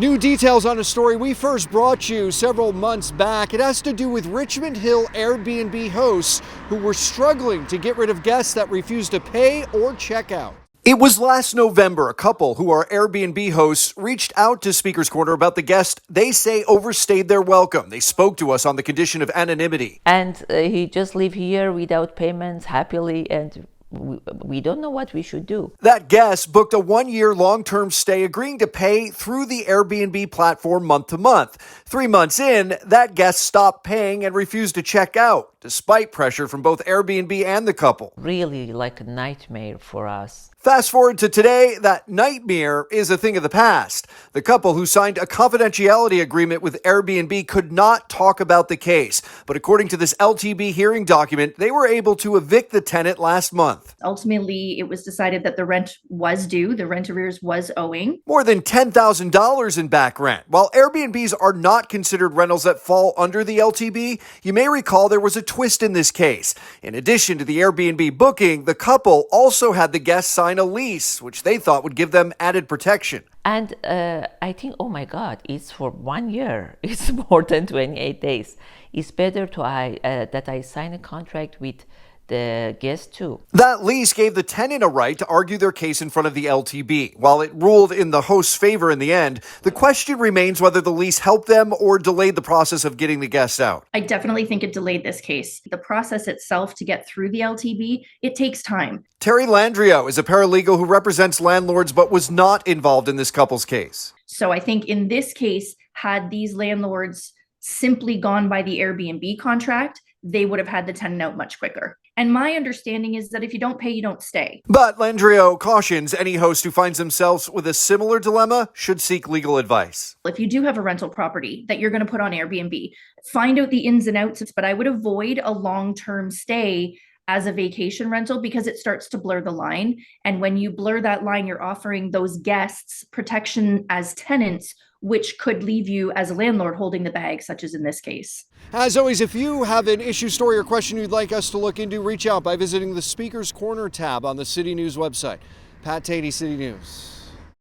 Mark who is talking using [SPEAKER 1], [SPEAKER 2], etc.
[SPEAKER 1] New details on a story we first brought you several months back. It has to do with Richmond Hill Airbnb hosts who were struggling to get rid of guests that refused to pay or check out. It was last November, a couple who are Airbnb hosts reached out to Speaker's Corner about the guest they say overstayed their welcome. They spoke to us on the condition of anonymity.
[SPEAKER 2] And he just live here without payments happily, and we don't know what we should do.
[SPEAKER 1] That guest booked a 1-year long-term stay, agreeing to pay through the Airbnb platform month to month. 3 months in, that guest stopped paying and refused to check out, despite pressure from both Airbnb and the couple.
[SPEAKER 2] Really like a nightmare for us.
[SPEAKER 1] Fast forward to today, that nightmare is a thing of the past. The couple who signed a confidentiality agreement with Airbnb could not talk about the case. But according to this LTB hearing document, they were able to evict the tenant last month.
[SPEAKER 3] Ultimately, it was decided that the rent was due, the rent arrears was owing.
[SPEAKER 1] More than $10,000 in back rent. While Airbnbs are not considered rentals that fall under the LTB, you may recall there was a twist in this case. In addition to the Airbnb booking, the couple also had the guests sign a lease, which they thought would give them added protection.
[SPEAKER 2] And I think, oh my God, it's for 1 year. It's more than 28 days. It's better that I sign a contract with the guest too.
[SPEAKER 1] That lease gave the tenant a right to argue their case in front of the LTB. While it ruled in the host's favor in the end, the question remains whether the lease helped them or delayed the process of getting the guests out.
[SPEAKER 3] I definitely think it delayed this case. The process itself to get through the LTB, it takes time.
[SPEAKER 1] Terry Landrio is a paralegal who represents landlords but was not involved in this couple's case.
[SPEAKER 3] So I think in this case, had these landlords simply gone by the Airbnb contract, they would have had the tenant out much quicker. And my understanding is that if you don't pay, you don't stay.
[SPEAKER 1] But Landrio cautions any host who finds themselves with a similar dilemma should seek legal advice.
[SPEAKER 3] If you do have a rental property that you're going to put on Airbnb, find out the ins and outs, but I would avoid a long-term stay as a vacation rental because it starts to blur the line. And when you blur that line, you're offering those guests protection as tenants, which could leave you as a landlord holding the bag, such as in this case.
[SPEAKER 1] As always, if you have an issue, story, or question you'd like us to look into, reach out by visiting the Speaker's Corner tab on the City News website. Pat Taney, City News.